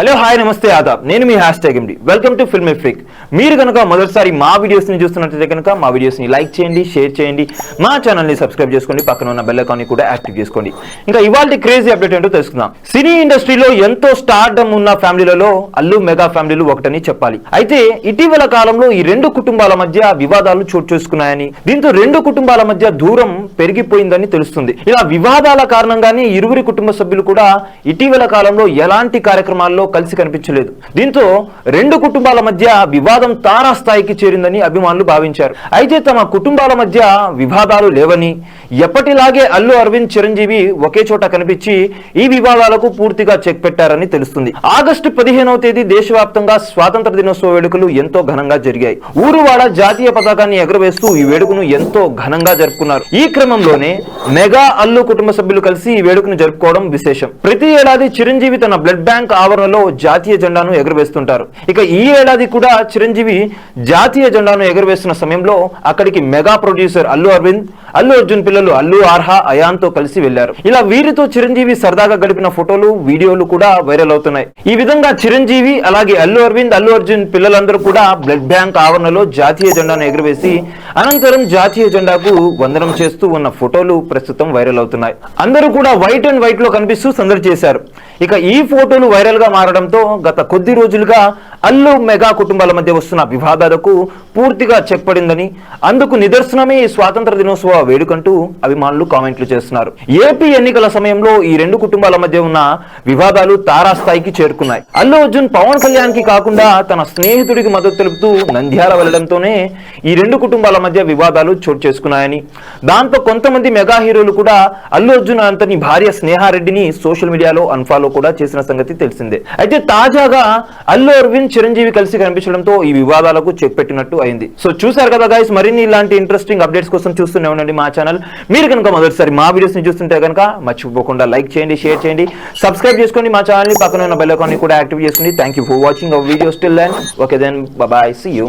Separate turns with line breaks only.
Hello hi నమస్తే ఆదాబ్ నేను మీ #MD welcome to film freak. మీరు కనుక మొదటిసారి మా వీడియోస్ని చూస్తున్నట్లయితే కనుక మా వీడియోస్ని లైక్ చేయండి, షేర్ చేయండి, మా ఛానల్ని సబ్స్క్రైబ్ చేసుకోండి, పక్కన ఉన్న బెల్ ఐకాన్ని కూడా యాక్టివ్ చేసుకోండి. ఇంకా ఇవాళ క్రేజీ అప్డేట్ ఏంటో తెలుసుకుందాం. సినీ ఇండస్ట్రీలో ఎంతో స్టార్డమ్ ఉన్న ఫ్యామిలీలలో అల్లు మెగా ఫ్యామిలీలు ఒకటని చెప్పాలి. అయితే ఇటీవల కాలంలో ఈ రెండు కుటుంబాల మధ్య వివాదాలు చోటు చేసుకున్నాయని, దీంతో రెండు కుటుంబాల మధ్య దూరం పెరిగిపోయిందని తెలుస్తుంది. ఇలా వివాదాల కారణంగానే ఇరువురి కుటుంబ సభ్యులు కూడా ఇటీవల కాలంలో ఎలాంటి కార్యక్రమాల్లో కలిసి కనిపించలేదు. దీంతో రెండు కుటుంబాల మధ్య వివాదం తారాస్థాయికి చేరిందని అభిమానులు భావించారు. అయితే తమ కుటుంబాల మధ్య వివాదాలు లేవని, ఎప్పటిలాగే అల్లు అరవింద్ చిరంజీవి ఒకే చోట కనిపించి ఈ వివాదాలకు పూర్తిగా చెక్ పెట్టారని తెలుస్తుంది. ఆగస్టు 15వ తేదీ దేశవ్యాప్తంగా స్వాతంత్ర దినోత్సవ వేడుకలు ఎంతో ఘనంగా జరిగాయి. ఊరువాడ జాతీయ పతాకాన్ని ఎగురవేస్తూ ఈ వేడుకను ఎంతో ఘనంగా జరుపుకున్నారు. ఈ క్రమంలోనే మెగా అల్లు కుటుంబ సభ్యులు కలిసి ఈ వేడుకను జరుపుకోవడం విశేషం. ప్రతి ఏడాది చిరంజీవి తన బ్లడ్ బ్యాంక్ ఆవరణలో జాతీయ జెండాను ఎగురవేస్తుంటారు. ఇక ఈ ఏడాది కూడా చిరంజీవి జాతీయ జెండాను ఎగురవేస్తున్న సమయంలో అక్కడికి మెగా ప్రొడ్యూసర్ అల్లు అరవింద్, అల్లు అర్జున్ పిల్లలు అల్లు ఆర్హా, అయాన్ తో కలిసి వెళ్లారు. ఇలా వీరితో చిరంజీవి సరదాగా గడిపిన ఫోటోలు, వీడియోలు కూడా వైరల్ అవుతున్నాయి. ఈ విధంగా చిరంజీవి అలాగే అల్లు అరవింద్, అల్లు అర్జున్ పిల్లలందరూ కూడా బ్లడ్ బ్యాంక్ ఆవరణలో జాతీయ జెండాను ఎగురవేసి అనంతరం జాతీయ జెండాకు వందనం చేస్తూ ఉన్న ఫోటోలు ప్రస్తుతం వైరల్ అవుతున్నాయి. అందరూ కూడా వైట్ అండ్ వైట్ లో కనిపిస్తూ సందడి చేశారు. ఇక ఈ ఫోటోలు వైరల్ గా మారడంతో గత కొద్ది రోజులుగా అల్లు మెగా కుటుంబాల మధ్య వస్తున్న వివాదాలకు పూర్తిగా చెక్ పడిందని, అందుకు నిదర్శనమే ఈ స్వాతంత్ర దినోత్సవ వేడుకంటూ అభిమానులు కామెంట్లు చేస్తున్నారు. ఏపీ ఎన్నికల సమయంలో ఈ రెండు కుటుంబాల మధ్య ఉన్న వివాదాలు తారాస్థాయికి చేరుకున్నాయి. అల్లు అర్జున్ పవన్ కళ్యాణ్ కి కాకుండా తన స్నేహితుడికి మద్దతు తెలుపుతూ నంద్యాల వెళ్లడంతోనే ఈ రెండు కుటుంబాల మధ్య వివాదాలు చోటు చేసుకున్నాయని, దాంతో కొంతమంది మెగా హీరోలు కూడా అల్లు అర్జున్ అంతని భార్య స్నేహారెడ్డిని సోషల్ మీడియాలో అన్ఫాలో కూడా చేసిన సంగతి తెలిసిందే. అయితే తాజాగా అల్లు అరవింద్, చిరంజీవి కలిసి కనిపించడంతో ఈ వివాదాలకు చెక్ పెట్టినట్టు అయింది. సో చూసారు కదా గైస్, మరిన్ని ఇలాంటి ఇంట్రెస్టింగ్ అప్డేట్స్ కోసం చూస్తూనే ఉండండి మా ఛానల్. మీరు కనుక మొదటిసారి మా వీడియోస్ ని చూస్తుంటే కనుక మర్చిపోకుండా లైక్ చేయండి, షేర్ చేయండి, సబ్స్క్రైబ్ చేసుకోండి, మా ఛానల్ ని పక్కన ఉన్న బెల్ ఐకాన్ ని కూడా యాక్టివ్ చేసుకోండి. Thank you for watching our videos till then. Okay then, bye bye, see you.